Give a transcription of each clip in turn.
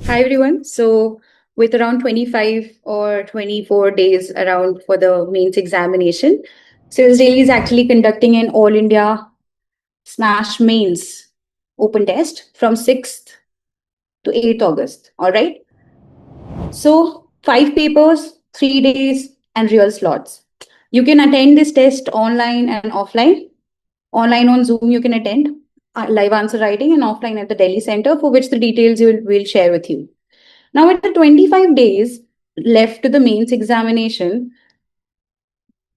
Hi everyone. So with around 25 or 24 days around for the mains examination, Civilsdaily is actually conducting an all India Smash Mains open test from 6th to 8th August. All right. So 5 papers, 3 days, and real slots. You can attend this test online and offline. Online on Zoom, you can attend live answer writing, and offline at the Delhi Center, for which the details we'll share with you. Now, with the 25 days left to the mains examination,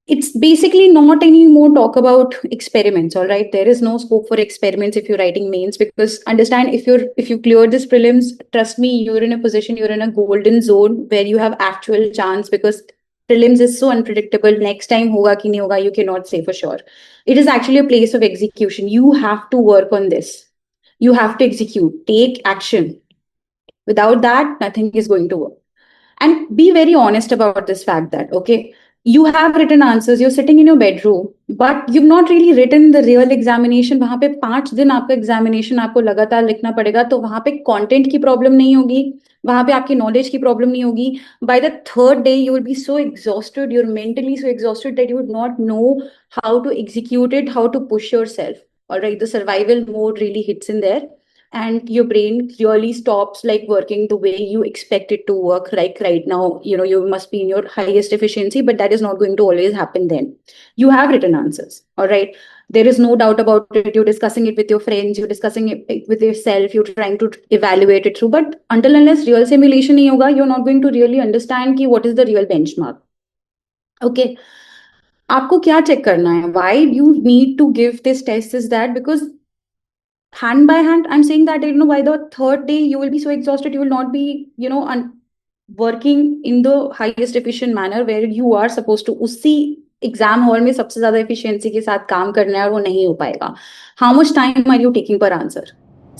it's basically not any more talk about experiments. All right, there is no scope for experiments if you're writing mains, because understand, if you clear this prelims, trust me, you're in a position, you're in a golden zone where you have actual chance, because prelims is so unpredictable. Next time hoga ki nahi hoga, you cannot say for sure. It is actually a place of execution. You have to work on this. You have to execute, take action. Without that, nothing is going to work. And be very honest about this fact that, okay, you have written answers, you're sitting in your bedroom, but you've not really written the real examination. वहां पे 5 दिन आपका examination आपको लगातार लिखना पड़ेगा, तो वहां पे कंटेंट की प्रॉब्लम नहीं होगी, वहां पे आपकी नॉलेज की प्रॉब्लम नहीं होगी. By the third day you will be so exhausted, you're mentally so exhausted that you would not know how to execute it, how to push yourself. All right, the survival mode really hits in there, and your brain really stops like working the way you expect it to work. Like right now, you must be in your highest efficiency, but that is not going to always happen. Then you have written answers. All right, there is no doubt about it. You're discussing it with your friends, you're discussing it with yourself, you're trying to evaluate it through, but until unless real simulation nahi hoga, you're not going to really understand ki what is the real benchmark. Okay, आपको क्या check करना है? Why you need to give this test is that because hand by hand, I'm saying that by the third day you will be so exhausted, you will not be working in the highest efficient manner where you are supposed to. उसी exam hall में सबसे ज्यादा efficiency के साथ काम करना है, और वो नहीं हो पाएगा. How much time are you taking per answer?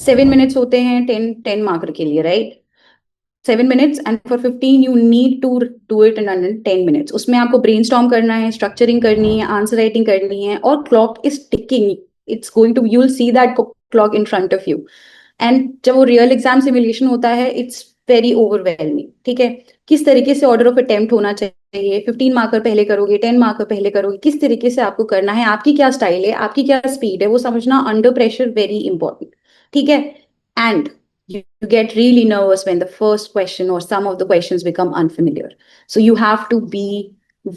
7 minutes होते हैं 10 मार्कर के लिए, right? 7 minutes, and for 15 you need to do it in under 10 minutes. उसमें आपको ब्रेनस्टॉर्म करना है, स्ट्रक्चरिंग करनी है, आंसर राइटिंग करनी है, और clock is ticking. It's going to, you will see that clock in front of you. And जब वो रियल एग्जाम सिमुलेशन होता है, इट्स वेरी ओवरवेलमिंग. ठीक है, किस तरीके से ऑर्डर ऑफ अटेम्प्ट होना चाहिए? 15 मार्कर पहले करोगे, 10 मार्कर पहले करोगे, किस तरीके से आपको करना है, आपकी क्या स्टाइल है, आपकी क्या स्पीड है, वो समझना अंडर प्रेशर वेरी इंपॉर्टेंट. ठीक है. And you get really nervous when the first question or some of the questions become unfamiliar. So you have to be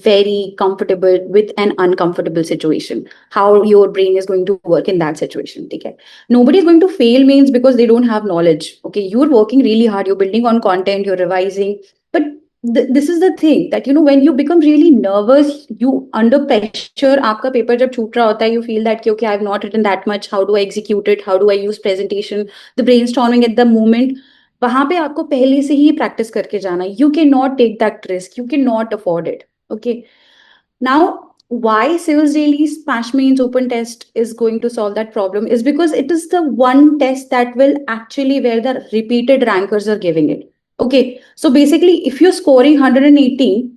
very comfortable with an uncomfortable situation, how your brain is going to work in that situation. Okay, nobody is going to fail mains because they don't have knowledge. Okay, you're working really hard, you're building on content, you're revising, but this is the thing that when you become really nervous, you under pressure, आपका paper जब छूट रहा होता है, you feel that okay, I have not written that much, how do I execute it, how do I use presentation, the brainstorming at the moment. वहां पे आपको पहले से ही प्रैक्टिस करके जाना. You cannot take that risk, you cannot afford it. Okay, now why Civilsdaily Smash Mains open test is going to solve that problem is because it is the one test that will actually, where the repeated rankers are giving it. Okay, so basically if you're scoring 118,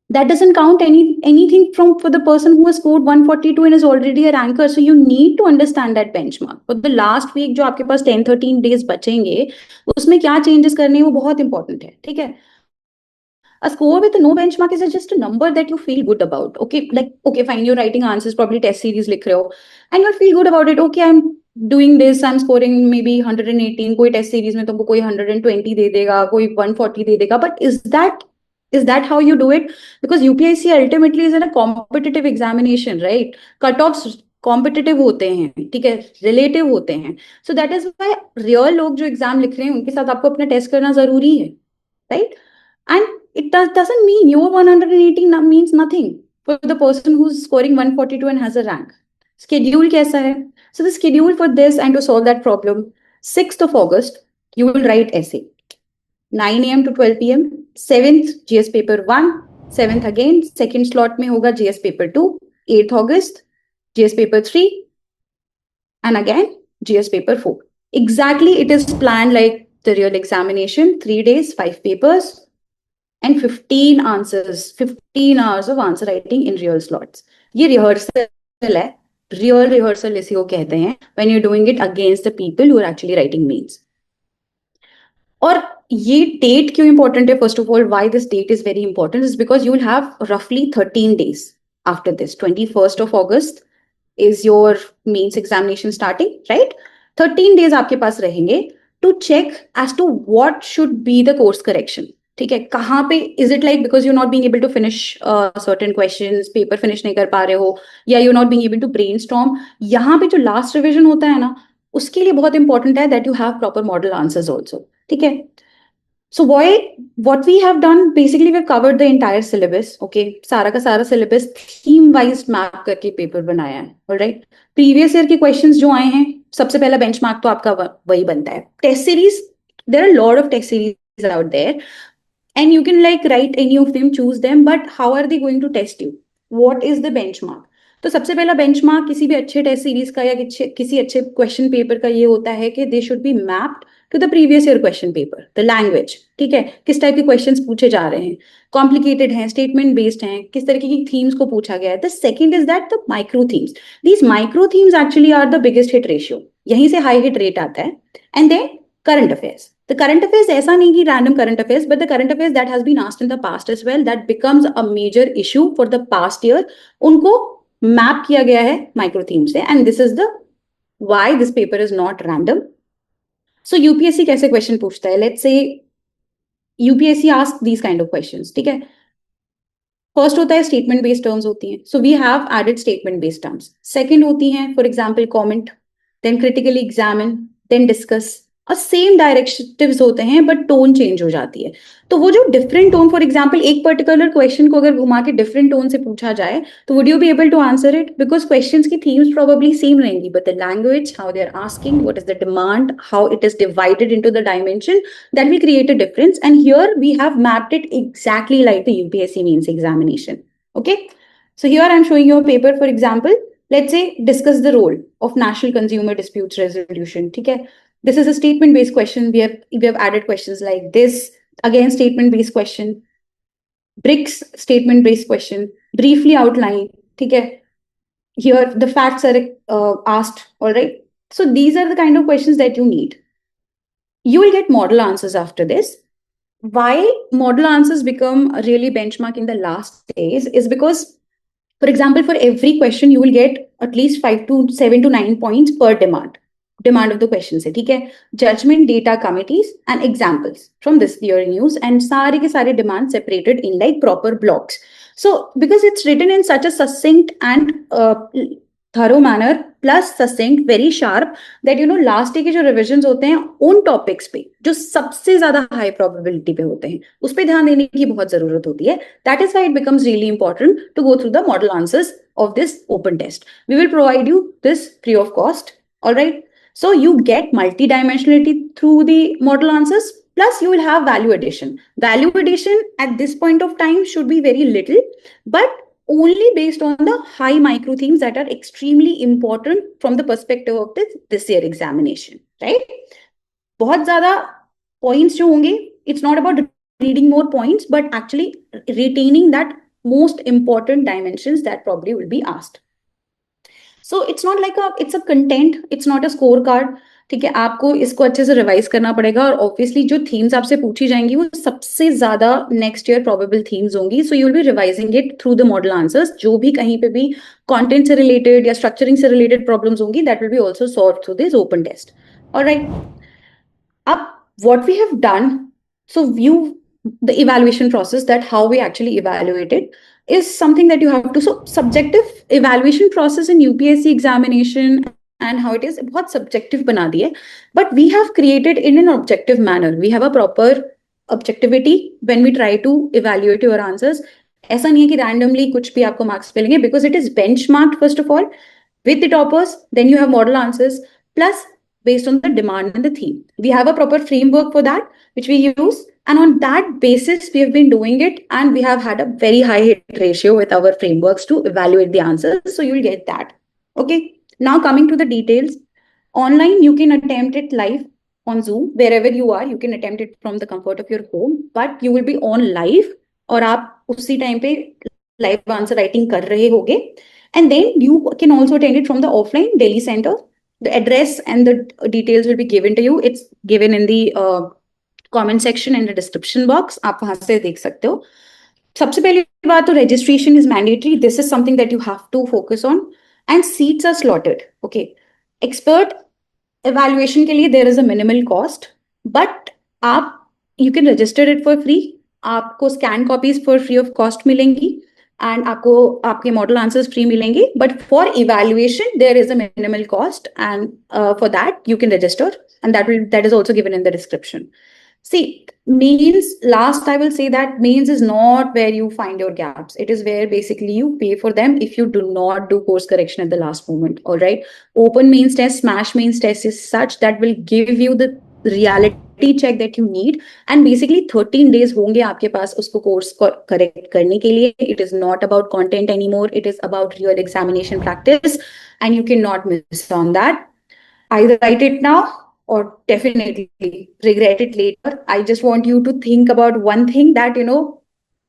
that doesn't count anything from for the person who has scored 142 and is already a ranker. So you need to understand that benchmark. For the last week जो आपके पास 10-13 days बचेंगे, उसमें क्या changes करने हैं वो बहुत important है. ठीक है. A score with no benchmark is just a number that you feel good about. Okay, like okay, fine, you're writing answers, probably test series लिख रहे हो, and you feel good about it. Okay, I'm doing this, I'm scoring maybe 118. कोई test series में तुमको कोई 120 दे देगा, कोई 140 दे देगा. But is that how you do it? Because UPSC ultimately is in a competitive examination, right? Cutoffs competitive होते हैं, ठीक है, रिलेटिव होते हैं. So that is why real लोग जो एग्जाम लिख रहे हैं उनके साथ आपको अपना टेस्ट करना जरूरी है, right? And it doesn't mean your 118 means nothing for the person who's scoring 142 and has a rank. Schedule kaisa hai? So the schedule for this and to solve that problem, 6th of August, you will write essay. 9 a.m. to 12 p.m. 7th, GS paper 1. 7th again, second slot mein hoga GS paper 2. 8th August, GS paper 3. And again, GS paper 4. Exactly, it is planned like the real examination. 3 days, 5 papers. And 15 answers, 15 hours of answer writing in real slots. ये rehearsal है, real rehearsal इसी को कहते हैं, when you're doing it against the people who are actually writing mains. और ये date क्यों important है? First of all, why this date is very important is because you will have रफली 13 days after this. 21st of August is your mains examination starting, right? 13 days आपके पास रहेंगे to check as to what should be the course correction. ठीक है, कहाँ पे is it like because you're not being able to finish certain questions, paper finish नहीं कर पा रहे हो, या you're not being able to brainstorm, यहाँ पे जो last revision होता है ना, उसके लिए बहुत इंपॉर्टेंट है that you have proper model answers also. ठीक है. So what we have done, basically we've covered the entire syllabus. Okay, सारा का सारा syllabus theme wise map करके paper बनाया है. Alright, previous year के questions जो आए हैं, सबसे पहला benchmark तो आपका वही बनता है. Test series, there are a lot of test series out there, and you can like write any of them, choose them, but how are they going to test you? What is the benchmark? तो सबसे पहला benchmark किसी भी अच्छे test series का या किसी अच्छे क्वेश्चन पेपर का ये होता है कि they should be mapped to the previous year question paper, the language. ठीक है, किस टाइप के क्वेश्चंस पूछे जा रहे हैं, कॉम्प्लिकेटेड हैं, स्टेटमेंट बेस्ड हैं, किस तरीके की थीम्स को पूछा गया है. The second is that the micro themes. These micro themes actually are the biggest hit ratio, यहीं से हाई हिट रेट आता है. And then current affairs. The current affairs ऐसा नहीं कि random current affairs, but the current affairs that has been asked in the past as well, that becomes a major issue for the past year. उनको map किया गया है micro theme से, and this is the why this paper is not random. So UPSC कैसे question पूछता है? Let's say UPSC ask these kind of questions. ठीक है, फर्स्ट होता है स्टेटमेंट बेस्ड टर्म्स होती हैं, so we have added statement based terms. Second होती हैं for example comment, then critically examine, then discuss. और सेम डायरेक्टिव्स होते हैं बट टोन चेंज हो जाती है. तो वो जो डिफरेंट टोन, फॉर एग्जांपल एक पर्टिकुलर क्वेश्चन को अगर घुमा के डिफरेंट टोन से पूछा जाए तो would you be able to answer it? Because questions की थीम्स प्रोबेबली सेम रहेंगी, but the language, how they are asking, what is the demand, how it is divided into the dimension, that will create a difference. And here we have mapped it exactly like the UPSC Mains examination. Okay, so here I'm showing you a paper. For example, let's say discuss the role of National Consumer Disputes Resolution. ठीक है, this is a statement based question. We have added questions like this. Again, statement based question. BRICS statement based question. Briefly outline. ठीक है, here the facts are asked. All right, so these are the kind of questions that you need. You will get model answers after this. Why model answers become a really benchmark in the last days is because, for example, for every question you will get at least 5 to 7 to 9 points per demand of the question से. ठीक है, judgment data committees and examples from this year news, and सारे के सारे demand separated in like proper blocks. So because it's written in such a succinct and thorough manner, plus succinct, very sharp, that you know last day के जो revisions होते हैं उन topics पे जो सबसे ज्यादा high probability पे होते हैं उस पे ध्यान देने की बहुत जरूरत होती है. That is why it becomes really important to go through the model answers of this open test. We will provide you this free of cost. All right, so you get multi-dimensionality through the model answers, plus you will have value addition. Value addition at this point of time should be very little, but only based on the high micro themes that are extremely important from the perspective of this year examination, right? बहुत ज़्यादा points जो होंगे, it's not about reading more points, but actually retaining that most important dimensions that probably will be asked. So it's not like it's a content, it's not a scorecard. ठीक है, आपको इसको अच्छे से रिवाइज करना पड़ेगा, और ऑब्वियसली जो थीम्स आपसे पूछी जाएंगी वो सबसे ज्यादा नेक्स्ट ईयर प्रोबेबल थीम्स होंगी. So you will be revising it through the model answers. जो भी कहीं पे भी कंटेंट से रिलेटेड या स्ट्रक्चरिंग से रिलेटेड प्रॉब्लम्स होंगी, that will be also solved through this open test. Alright, अब what we have done, so view the evaluation process, that how we actually evaluate it is something that you have to. So subjective evaluation process in UPSC examination and how it is बहुत subjective बना दिए, but we have created in an objective manner. We have a proper objectivity when we try to evaluate your answers. ऐसा नहीं है कि randomly कुछ भी आपको marks मिलेंगे, because it is benchmarked first of all with the toppers, then you have model answers, plus based on the demand and the theme. We have a proper framework for that, which we use. And on that basis, we have been doing it. And we have had a very high hit ratio with our frameworks to evaluate the answers. So you will get that. Okay. Now coming to the details. Online, you can attempt it live on Zoom. Wherever you are, you can attempt it from the comfort of your home. But you will be on live. और आप उसी time पे live answer writing कर रहे होगे. And then you can also attend it from the offline Delhi center. The address and the details will be given to you. It's given in the comment section and description box, आप वहां से देख सकते हो. सबसे पहली बात तो registration is mandatory. This is something that you have to focus on. And seats are slotted. Okay. Expert evaluation के लिए there is a minimal cost, but आप you can register it for free. आपको scan copies for free of cost मिलेंगी and आपको आपके model answers free मिलेंगे. But for evaluation there is a minimal cost, and for that you can register, and that is also given in the description. See, mains, last I will say that mains is not where you find your gaps. It is where basically you pay for them if you do not do course correction at the last moment. All right. Open mains test, smash mains test is such that will give you the reality check that you need. And basically 13 days होंगे आपके पास उसको course correct करने के लिए. It is not about content anymore. It is about real examination practice, and you cannot miss on that. Either write it now or definitely regret it later. I just want you to think about one thing that,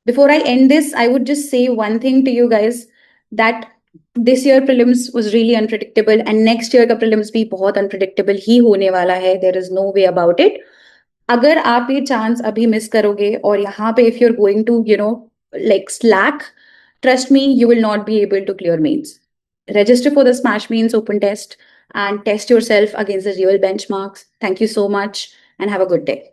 before I end this, I would just say one thing to you guys, that this year prelims was really unpredictable, and next year ka prelims bhi bahut unpredictable ही होने वाला है. There is no way about it. अगर आप ये chance अभी miss करोगे और यहाँ पे if you're going to like slack, trust me, you will not be able to clear mains. Register for the smash mains open test and test yourself against the real benchmarks. Thank you so much and have a good day.